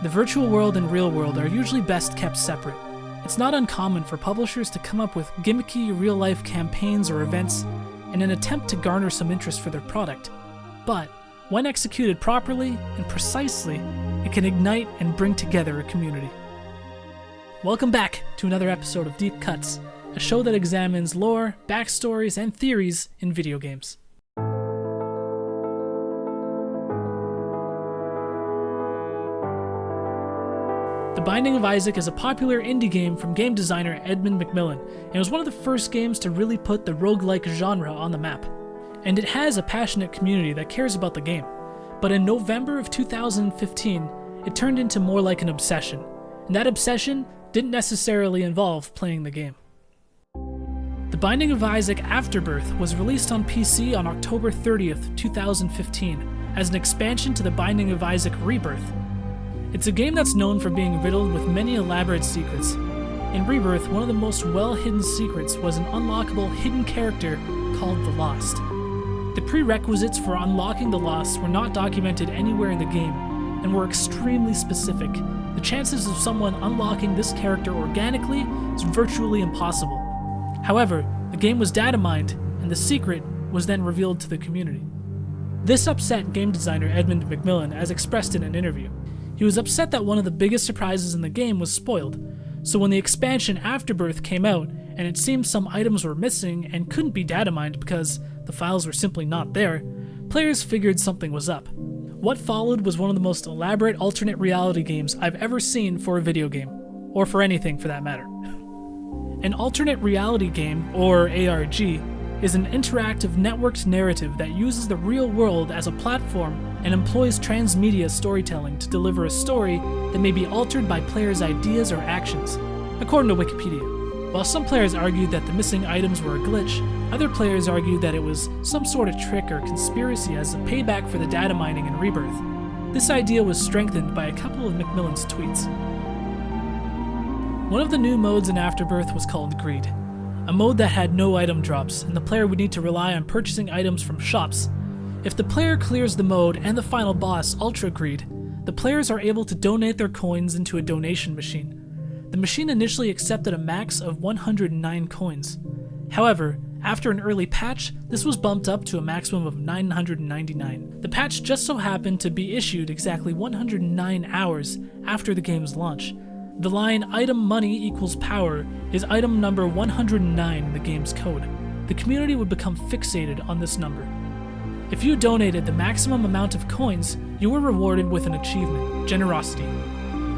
The virtual world and real world are usually best kept separate. It's not uncommon for publishers to come up with gimmicky real-life campaigns or events in an attempt to garner some interest for their product. But when executed properly and precisely, it can ignite and bring together a community. Welcome back to another episode of Deep Cuts, a show that examines lore, backstories, and theories in video games. The Binding of Isaac is a popular indie game from game designer Edmund McMillen, and it was one of the first games to really put the roguelike genre on the map. And it has a passionate community that cares about the game. But in November of 2015, it turned into more like an obsession, and that obsession didn't necessarily involve playing the game. The Binding of Isaac Afterbirth was released on PC on October 30th, 2015, as an expansion to The Binding of Isaac Rebirth. It's a game that's known for being riddled with many elaborate secrets. In Rebirth, one of the most well-hidden secrets was an unlockable hidden character called the Lost. The prerequisites for unlocking the Lost were not documented anywhere in the game, and were extremely specific. The chances of someone unlocking this character organically is virtually impossible. However, the game was data mined, and the secret was then revealed to the community. This upset game designer Edmund McMillen, as expressed in an interview. He was upset that one of the biggest surprises in the game was spoiled, so when the expansion Afterbirth came out, and it seemed some items were missing and couldn't be data mined because the files were simply not there, players figured something was up. What followed was one of the most elaborate alternate reality games I've ever seen for a video game, or for anything for that matter. An alternate reality game, or ARG, is an interactive networked narrative that uses the real world as a platform and employs transmedia storytelling to deliver a story that may be altered by players' ideas or actions, according to Wikipedia. While some players argued that the missing items were a glitch, other players argued that it was some sort of trick or conspiracy as a payback for the data mining in Rebirth. This idea was strengthened by a couple of McMillen's tweets. One of the new modes in Afterbirth was called Greed, a mode that had no item drops, and the player would need to rely on purchasing items from shops. If the player clears the mode and the final boss, Ultra Greed, the players are able to donate their coins into a donation machine. The machine initially accepted a max of 109 coins. However, after an early patch, this was bumped up to a maximum of 999. The patch just so happened to be issued exactly 109 hours after the game's launch. The line "item money equals power" is item number 109 in the game's code. The community would become fixated on this number. If you donated the maximum amount of coins, you were rewarded with an achievement, Generosity.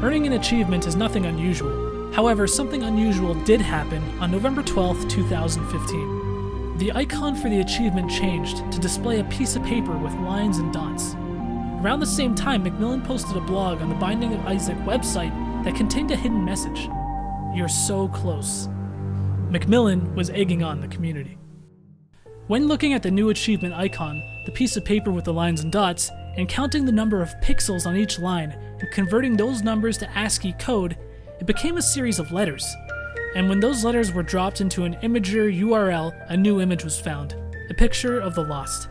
Earning an achievement is nothing unusual. However, something unusual did happen on November 12, 2015. The icon for the achievement changed to display a piece of paper with lines and dots. Around the same time, McMillen posted a blog on the Binding of Isaac website that contained a hidden message. "You're so close." McMillen was egging on the community. When looking at the new achievement icon, the piece of paper with the lines and dots, and counting the number of pixels on each line, and converting those numbers to ASCII code, it became a series of letters. And when those letters were dropped into an Imager URL, a new image was found, a picture of the Lost.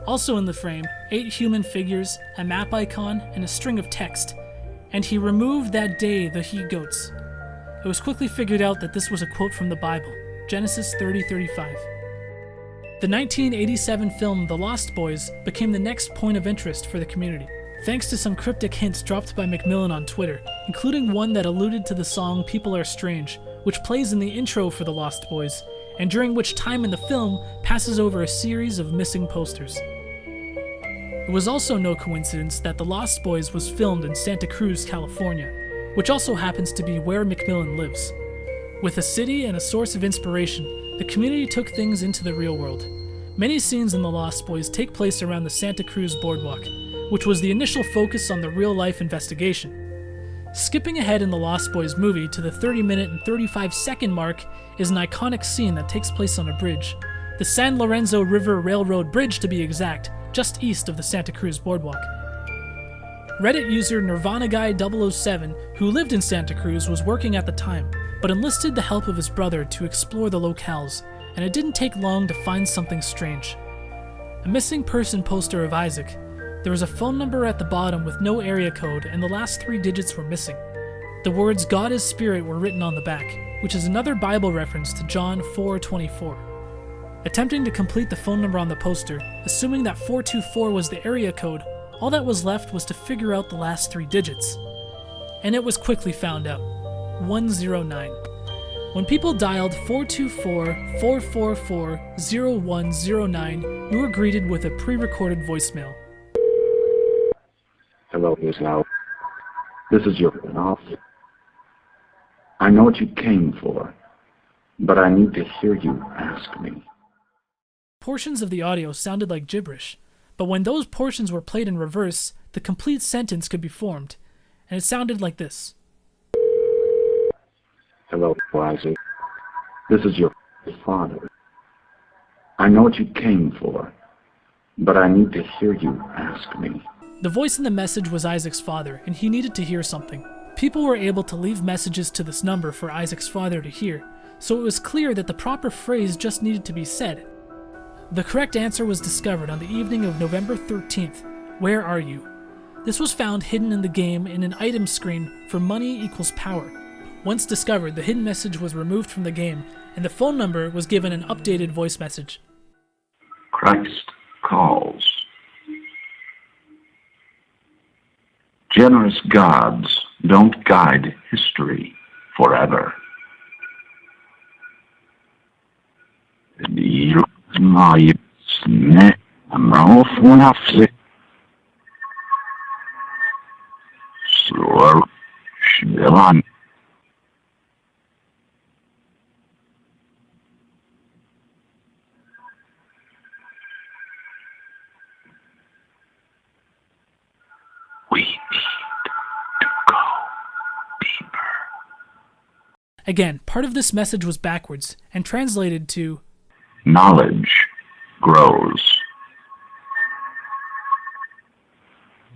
Also in the frame, 8 human figures, a map icon, and a string of text. "And he removed that day the he-goats." It was quickly figured out that this was a quote from the Bible, Genesis 30:35. The 1987 film The Lost Boys became the next point of interest for the community, thanks to some cryptic hints dropped by McMillen on Twitter, including one that alluded to the song People Are Strange, which plays in the intro for The Lost Boys, and during which time in the film passes over a series of missing posters. It was also no coincidence that The Lost Boys was filmed in Santa Cruz, California, which also happens to be where McMillen lives. With a city and a source of inspiration, the community took things into the real world. Many scenes in The Lost Boys take place around the Santa Cruz boardwalk, which was the initial focus on the real-life investigation. Skipping ahead in The Lost Boys movie to the 30-minute and 35-second mark is an iconic scene that takes place on a bridge, the San Lorenzo River Railroad Bridge to be exact, just east of the Santa Cruz boardwalk. Reddit user NirvanaGuy007, who lived in Santa Cruz, was working at the time, but enlisted the help of his brother to explore the locales, and it didn't take long to find something strange. A missing person poster of Isaac, There was a phone number at the bottom with no area code, and the last 3 digits were missing. The words "God is Spirit" were written on the back, which is another Bible reference to John 4:24. Attempting to complete the phone number on the poster, assuming that 424 was the area code, all that was left was to figure out the last 3 digits. And it was quickly found out. 109. When people dialed 424-444-0109, you were greeted with a pre-recorded voicemail. Hello, yes, now. This is your off. I know what you came for, but I need to hear you ask me. Portions of the audio sounded like gibberish, but when those portions were played in reverse, the complete sentence could be formed, and it sounded like this. Hello, Isaac. This is your father. I know what you came for, but I need to hear you ask me. The voice in the message was Isaac's father, and he needed to hear something. People were able to leave messages to this number for Isaac's father to hear, so it was clear that the proper phrase just needed to be said. The correct answer was discovered on the evening of November 13th. Where are you? This was found hidden in the game in an item screen for money equals power. Once discovered, the hidden message was removed from the game, and the phone number was given an updated voice message. Christ calls. Generous gods don't guide history forever. We need to go deeper. Again, part of this message was backwards and translated to Knowledge grows.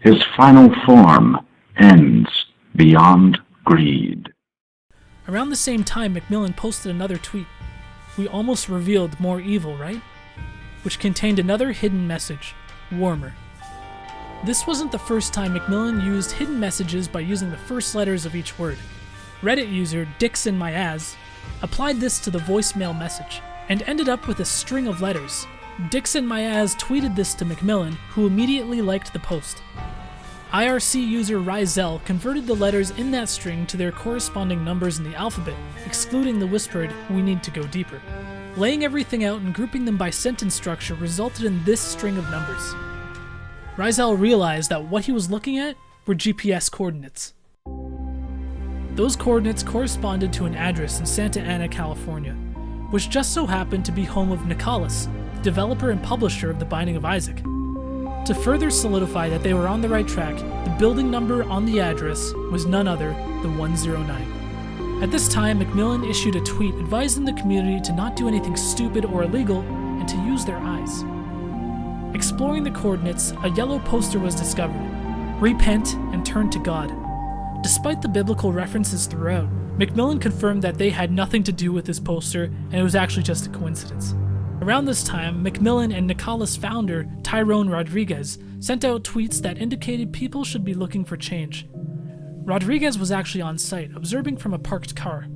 His final form ends beyond greed. Around the same time, Macmillan posted another tweet. We almost revealed more evil, right? Which contained another hidden message, warmer. This wasn't the first time Macmillan used hidden messages by using the first letters of each word. Reddit user DixonMyaz applied this to the voicemail message and ended up with a string of letters. DixonMyaz tweeted this to Macmillan, who immediately liked the post. IRC user Rizel converted the letters in that string to their corresponding numbers in the alphabet, excluding the whispered, "We need to go deeper." Laying everything out and grouping them by sentence structure resulted in this string of numbers. Rizel realized that what he was looking at were GPS coordinates. Those coordinates corresponded to an address in Santa Ana, California, which just so happened to be home of Nicholas, the developer and publisher of The Binding of Isaac. To further solidify that they were on the right track, the building number on the address was none other than 109. At this time, Macmillan issued a tweet advising the community to not do anything stupid or illegal and to use their eyes. Exploring the coordinates, a yellow poster was discovered. Repent and turn to God. Despite the biblical references throughout, Macmillan confirmed that they had nothing to do with this poster and it was actually just a coincidence. Around this time, Macmillan and Nicholas founder Tyrone Rodriguez sent out tweets that indicated people should be looking for change. Rodriguez was actually on site, observing from a parked car,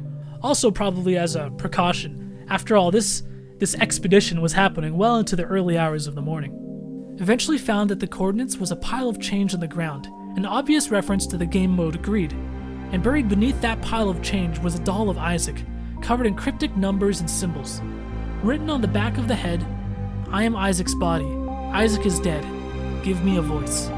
also probably as a precaution. After all, this expedition was happening well into the early hours of the morning. Eventually found that the coordinates was a pile of change on the ground, an obvious reference to the game mode Greed, and buried beneath that pile of change was a doll of Isaac, covered in cryptic numbers and symbols. Written on the back of the head, "I am Isaac's body. Isaac is dead. Give me a voice."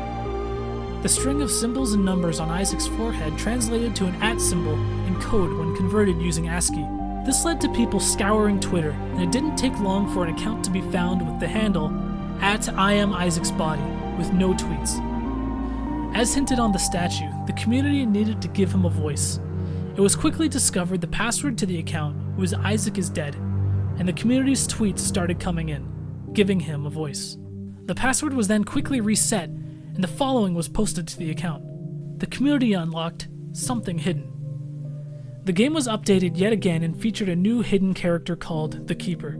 The string of symbols and numbers on Isaac's forehead translated to an @ symbol in code when converted using ASCII. This led to people scouring Twitter, and it didn't take long for an account to be found with the handle @I am Isaac's body, with no tweets. As hinted on the statue, the community needed to give him a voice. It was quickly discovered the password to the account was Isaac is dead, and the community's tweets started coming in, giving him a voice. The password was then quickly reset, and the following was posted to the account. The community unlocked something hidden. The game was updated yet again and featured a new hidden character called the Keeper,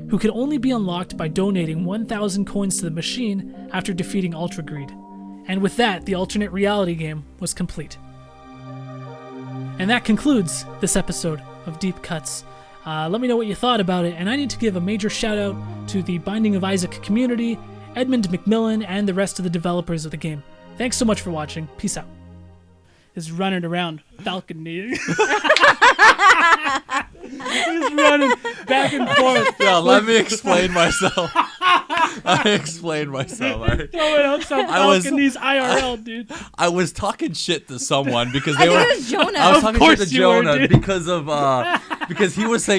who could only be unlocked by donating 1,000 coins to the machine after defeating Ultra Greed. And with that, the alternate reality game was complete. And that concludes this episode of Deep Cuts. Let me know what you thought about it, and I need to give a major shout out to the Binding of Isaac community, Edmund McMillan, and the rest of the developers of the game. Thanks so much for watching. Peace out. Is running around balcony. He's running back and forth. Yeah, let me explain myself. Let me explain myself. Right? Throwing out some balconies IRL, dude. I was talking shit to someone because I they think were. it was Jonah. I was Of talking course shit to you were, Jonah dude. because he was saying